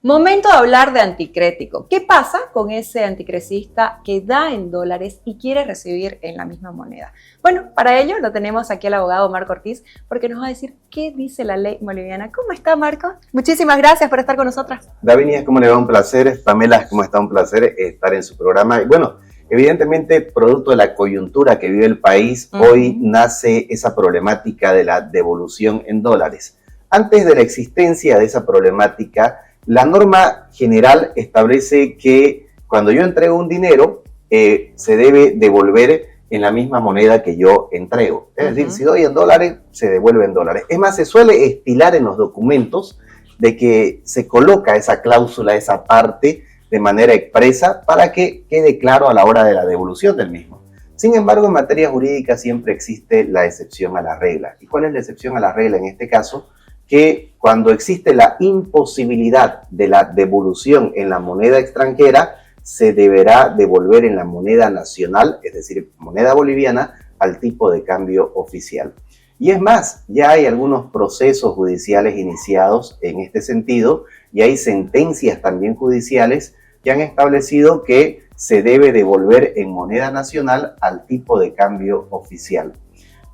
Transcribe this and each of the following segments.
Momento de hablar de anticrético. ¿Qué pasa con ese anticrecista que da en dólares y quiere recibir en la misma moneda? Bueno, para ello lo tenemos aquí al abogado Marco Ortiz, porque nos va a decir qué dice la ley boliviana. ¿Cómo está, Marco? Muchísimas gracias por estar con nosotras. Davinia, ¿cómo le va? Un placer. Pamela, ¿cómo está? Un placer estar en su programa. Y bueno, evidentemente, producto de la coyuntura que vive el país, hoy nace esa problemática de la devolución en dólares. Antes de la existencia de esa problemática, la norma general establece que cuando yo entrego un dinero, se debe devolver en la misma moneda que yo entrego. Es decir, si doy en dólares, se devuelve en dólares. Es más, se suele estilar en los documentos de que se coloca esa cláusula, esa parte, de manera expresa para que quede claro a la hora de la devolución del mismo. Sin embargo, en materia jurídica siempre existe la excepción a la regla. ¿Y cuál es la excepción a la regla en este caso? Que cuando existe la imposibilidad de la devolución en la moneda extranjera, se deberá devolver en la moneda nacional, es decir, moneda boliviana, al tipo de cambio oficial. Y es más, ya hay algunos procesos judiciales iniciados en este sentido y hay sentencias también judiciales que han establecido que se debe devolver en moneda nacional al tipo de cambio oficial.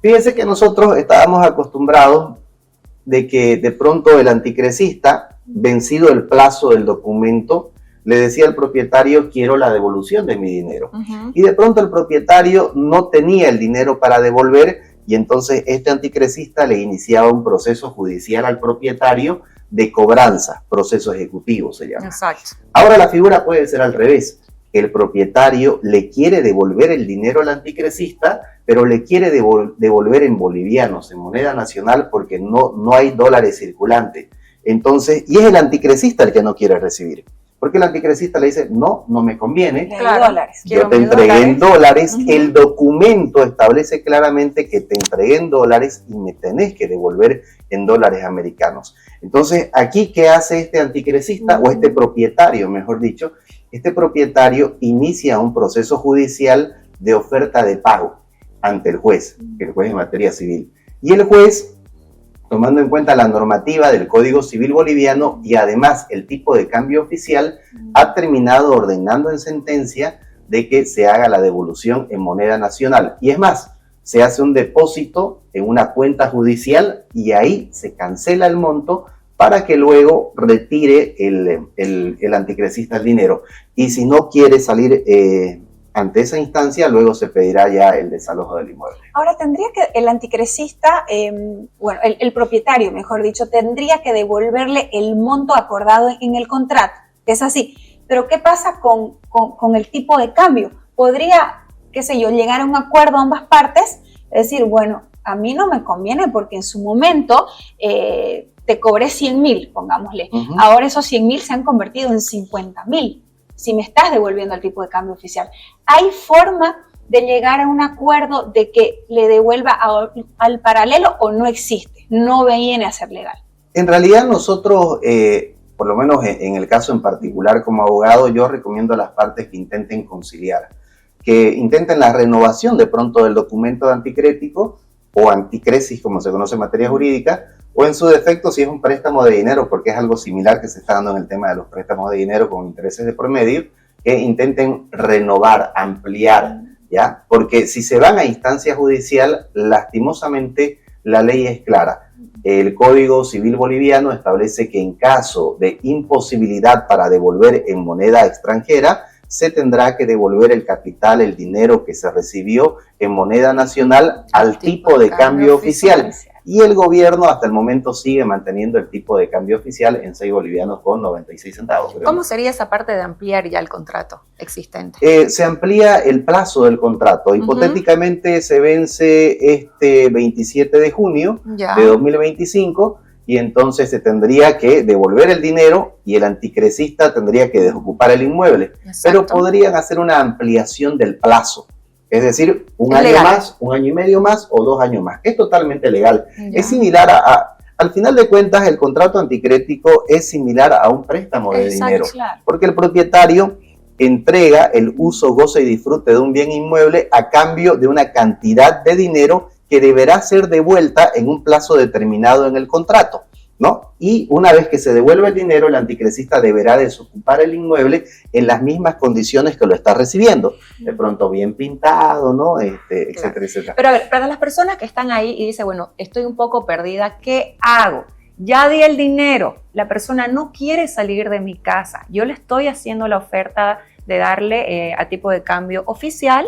Fíjense que nosotros estábamos acostumbrados de que de pronto el anticrecista, vencido el plazo del documento, le decía al propietario: quiero la devolución de mi dinero. Y de pronto el propietario no tenía el dinero para devolver y entonces este anticrecista le iniciaba un proceso judicial al propietario de cobranza, proceso ejecutivo se llama. Exacto. Ahora la figura puede ser al revés. El propietario le quiere devolver el dinero al anticrecista, pero le quiere devolver en bolivianos, en moneda nacional, porque no hay dólares circulantes. Entonces, y es el anticrecista el que no quiere recibir. Porque el anticrecista le dice: no me conviene, Claro, yo te entregué en dólares, el documento establece claramente que te entregué en dólares y me tenés que devolver en dólares americanos. Entonces, aquí, ¿qué hace este anticrecista o este propietario, mejor dicho? Este propietario inicia un proceso judicial de oferta de pago ante el juez en materia civil. Y el juez, tomando en cuenta la normativa del Código Civil boliviano y además el tipo de cambio oficial, ha terminado ordenando en sentencia de que se haga la devolución en moneda nacional. Y es más, se hace un depósito en una cuenta judicial y ahí se cancela el monto para que luego retire el anticrecista el dinero. Y si no quiere salir ante esa instancia, luego se pedirá ya el desalojo del inmueble. Ahora, tendría que el anticrecista, el propietario, mejor dicho, tendría que devolverle el monto acordado en el contrato. Es así. Pero ¿qué pasa con el tipo de cambio? Podría, llegar a un acuerdo a ambas partes, es decir, bueno, a mí no me conviene porque en su momento te cobré 100,000, pongámosle. Ahora esos 100,000 se han convertido en 50,000. Si me estás devolviendo el tipo de cambio oficial. ¿Hay forma de llegar a un acuerdo de que le devuelva al paralelo o no existe? No viene a ser legal. En realidad nosotros, por lo menos en el caso en particular como abogado, yo recomiendo a las partes que intenten conciliar, que intenten la renovación de pronto del documento de anticrético o anticresis, como se conoce en materia jurídica, o en su defecto si es un préstamo de dinero, porque es algo similar que se está dando en el tema de los préstamos de dinero con intereses de por medio, que intenten renovar, ampliar, ¿ya? Porque si se van a instancia judicial, lastimosamente la ley es clara. El Código Civil boliviano establece que en caso de imposibilidad para devolver en moneda extranjera, se tendrá que devolver el capital, el dinero que se recibió en moneda nacional al tipo de cambio oficial. Y el gobierno hasta el momento sigue manteniendo el tipo de cambio oficial en 6 bolivianos con 96 centavos. ¿Cómo sería esa parte de ampliar ya el contrato existente? Se amplía el plazo del contrato. Hipotéticamente se vence este 27 de junio de 2025 y entonces se tendría que devolver el dinero y el anticrecista tendría que desocupar el inmueble. Exacto. Pero podrían hacer una ampliación del plazo. Es decir, un año más, un año y medio más o 2 años más. Es totalmente legal. Ya. Es similar al final de cuentas, el contrato anticrético es similar a un préstamo de dinero. Claro. Porque el propietario entrega el uso, goce y disfrute de un bien inmueble a cambio de una cantidad de dinero que deberá ser devuelta en un plazo determinado en el contrato. ¿no? Y una vez que se devuelve el dinero, el anticrecista deberá desocupar el inmueble en las mismas condiciones que lo está recibiendo. De pronto bien pintado, ¿no? Etcétera, Claro. etcétera. Pero a ver, para las personas que están ahí y dicen, bueno, estoy un poco perdida, ¿qué hago? Ya di el dinero, la persona no quiere salir de mi casa, yo le estoy haciendo la oferta de darle a tipo de cambio oficial,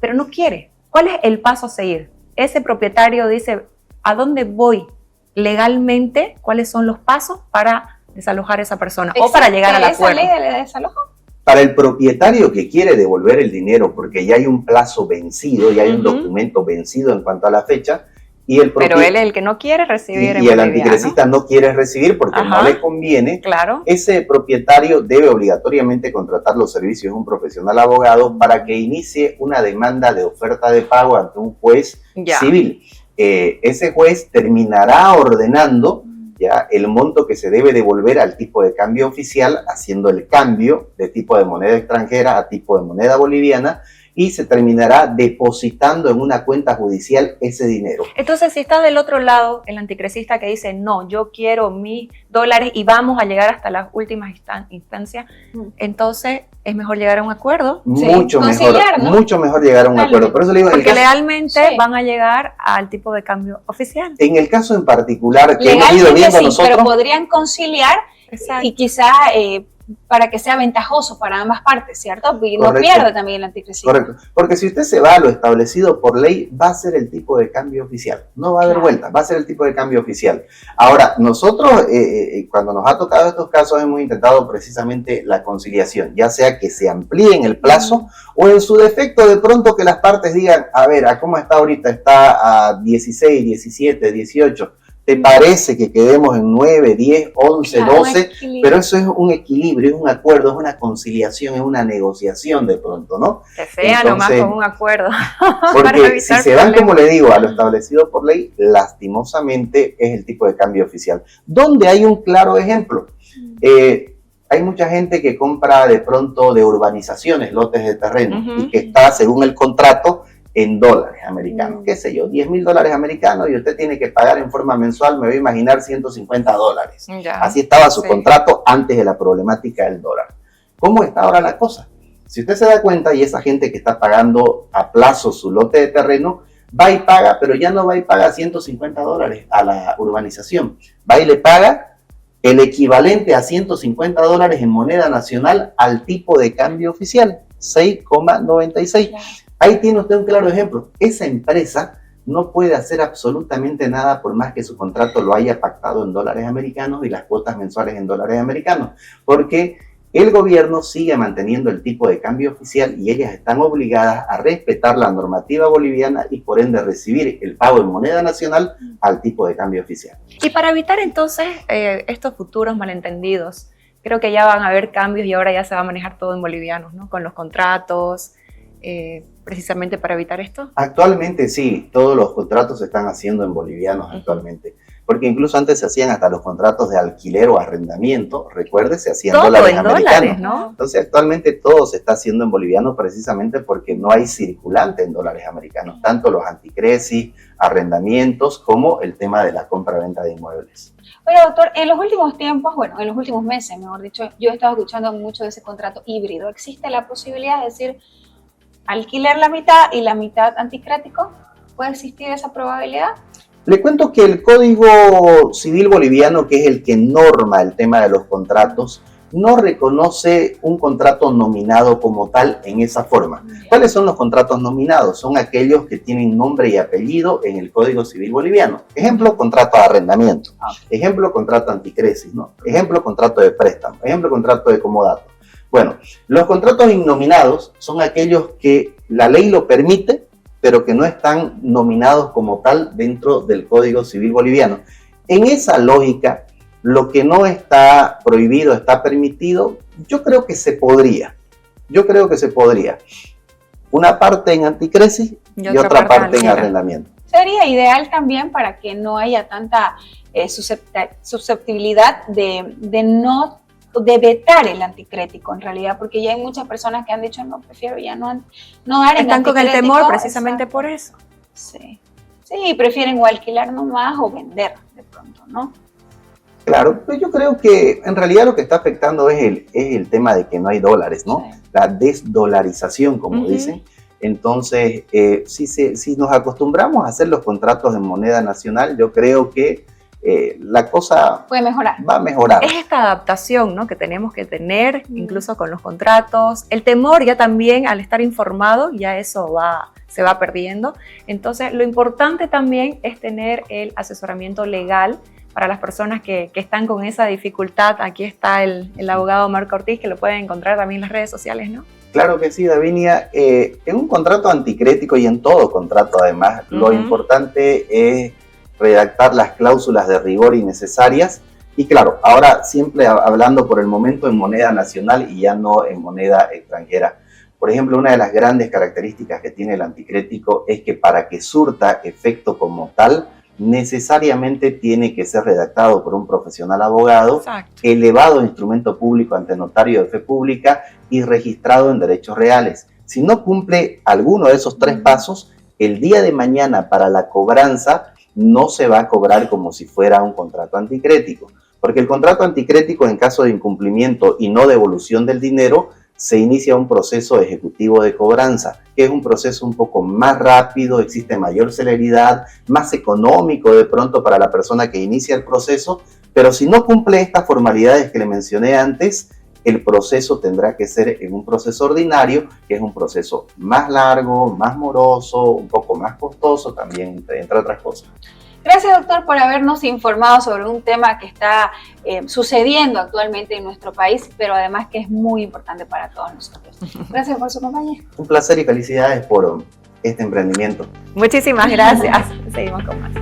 pero no quiere. ¿Cuál es el paso a seguir? Ese propietario dice, ¿a dónde voy legalmente? ¿Cuáles son los pasos para desalojar a esa persona o para llegar al acuerdo? ¿Esa ley de desalojo? Para el propietario que quiere devolver el dinero porque ya hay un plazo vencido, ya hay un documento vencido en cuanto a la fecha, y pero él es el que no quiere recibir y el anticrecista no quiere recibir porque no le conviene, claro. Ese propietario debe obligatoriamente contratar los servicios de un profesional abogado para que inicie una demanda de oferta de pago ante un juez civil. Ese juez terminará ordenando ya el monto que se debe devolver al tipo de cambio oficial, haciendo el cambio de tipo de moneda extranjera a tipo de moneda boliviana, y se terminará depositando en una cuenta judicial ese dinero. Entonces, si está del otro lado el anticrecista que dice, no, yo quiero mis dólares y vamos a llegar hasta las últimas instancias, entonces es mejor llegar a un acuerdo. Mucho mejor, ¿no? Mucho mejor llegar a un acuerdo. Por eso le digo, porque legalmente van a llegar al tipo de cambio oficial. En el caso en particular que hemos ido viendo nosotros, pero podrían conciliar y quizás para que sea ventajoso para ambas partes, ¿cierto? Y no pierda también el anticrecista. Correcto, porque si usted se va a lo establecido por ley, va a ser el tipo de cambio oficial, no va a haber vuelta, va a ser el tipo de cambio oficial. Ahora, nosotros cuando nos ha tocado estos casos hemos intentado precisamente la conciliación, ya sea que se amplíen el plazo o en su defecto de pronto que las partes digan, a ver, ¿a cómo está ahorita? Está a 16, 17, 18, ¿te parece que quedemos en 9, 10, 11, 12? Pero eso es un equilibrio, es un acuerdo, es una conciliación, es una negociación de pronto, ¿no? Que sea nomás con un acuerdo. Porque si se van, como le digo, a lo establecido por ley, lastimosamente es el tipo de cambio oficial. ¿Dónde hay un claro ejemplo? Hay mucha gente que compra de pronto de urbanizaciones, lotes de terreno, y que está, según el contrato, en dólares americanos, qué sé yo, 10,000 dólares americanos y usted tiene que pagar en forma mensual, me voy a imaginar, 150 dólares. Así estaba su contrato antes de la problemática del dólar. ¿Cómo está ahora la cosa? Si usted se da cuenta y esa gente que está pagando a plazo su lote de terreno, va y paga, pero ya no va y paga 150 dólares a la urbanización, va y le paga el equivalente a 150 dólares en moneda nacional al tipo de cambio oficial, 6,96. Ahí tiene usted un claro ejemplo. Esa empresa no puede hacer absolutamente nada por más que su contrato lo haya pactado en dólares americanos y las cuotas mensuales en dólares americanos, porque el gobierno sigue manteniendo el tipo de cambio oficial y ellas están obligadas a respetar la normativa boliviana y por ende recibir el pago en moneda nacional al tipo de cambio oficial. Y para evitar entonces estos futuros malentendidos, creo que ya van a haber cambios y ahora ya se va a manejar todo en bolivianos, ¿no? Con los contratos, precisamente para evitar esto. Actualmente sí, todos los contratos se están haciendo en bolivianos actualmente, porque incluso antes se hacían hasta los contratos de alquiler o arrendamiento, recuerde, se hacían dólares americanos, ¿no? Entonces actualmente todo se está haciendo en boliviano precisamente porque no hay circulante en dólares americanos, tanto los anticresis, arrendamientos, como el tema de la compra-venta de inmuebles. Oye, doctor, en los últimos tiempos, bueno, en los últimos meses, mejor dicho, yo he estado escuchando mucho de ese contrato híbrido. ¿Existe la posibilidad de decir alquiler la mitad y la mitad anticrético? ¿Puede existir esa probabilidad? Le cuento que el Código Civil boliviano, que es el que norma el tema de los contratos, no reconoce un contrato nominado como tal en esa forma. ¿Cuáles son los contratos nominados? Son aquellos que tienen nombre y apellido en el Código Civil boliviano. Ejemplo, contrato de arrendamiento. Ejemplo, contrato anticresis, ¿no? Ejemplo, contrato de préstamo. Ejemplo, contrato de comodato. Bueno, los contratos innominados son aquellos que la ley lo permite, pero que no están nominados como tal dentro del Código Civil boliviano. En esa lógica, lo que no está prohibido, está permitido, yo creo que se podría. Una parte en anticresis y otra parte en arrendamiento. Sería ideal también para que no haya tanta susceptibilidad de vetar el anticrético en realidad, porque ya hay muchas personas que han dicho, no, prefiero ya no dar en están con el temor precisamente por eso. Sí, prefieren o alquilar nomás o vender de pronto, ¿no? Claro, pues yo creo que en realidad lo que está afectando es el tema de que no hay dólares, ¿no? Sí. La desdolarización, como dicen. Entonces, si nos acostumbramos a hacer los contratos en moneda nacional, yo creo que la cosa Puede mejorar. va a mejorar. Es esta adaptación, ¿no?, que tenemos que tener, incluso con los contratos. El temor ya también, al estar informado, ya eso se va perdiendo. Entonces, lo importante también es tener el asesoramiento legal para las personas que están con esa dificultad. Aquí está el abogado Marco Ortiz, que lo pueden encontrar también en las redes sociales, ¿no? Claro que sí, Davinia. En un contrato anticrético y en todo contrato, además, lo importante es redactar las cláusulas de rigor innecesarias. Y claro, ahora siempre hablando por el momento en moneda nacional y ya no en moneda extranjera. Por ejemplo, una de las grandes características que tiene el anticrético es que para que surta efecto como tal, necesariamente tiene que ser redactado por un profesional abogado, Exacto. elevado a instrumento público ante notario de fe pública y registrado en derechos reales. Si no cumple alguno de esos tres pasos, el día de mañana para la cobranza no se va a cobrar como si fuera un contrato anticrético, porque el contrato anticrético, en caso de incumplimiento y no devolución del dinero, se inicia un proceso ejecutivo de cobranza, que es un proceso un poco más rápido, existe mayor celeridad, más económico de pronto para la persona que inicia el proceso, pero si no cumple estas formalidades que le mencioné antes, el proceso tendrá que ser en un proceso ordinario, que es un proceso más largo, más moroso, un poco más costoso también, entre otras cosas. Gracias, doctor, por habernos informado sobre un tema que está sucediendo actualmente en nuestro país, pero además que es muy importante para todos nosotros. Gracias por su compañía. Un placer y felicidades por este emprendimiento. Muchísimas gracias. Seguimos con más.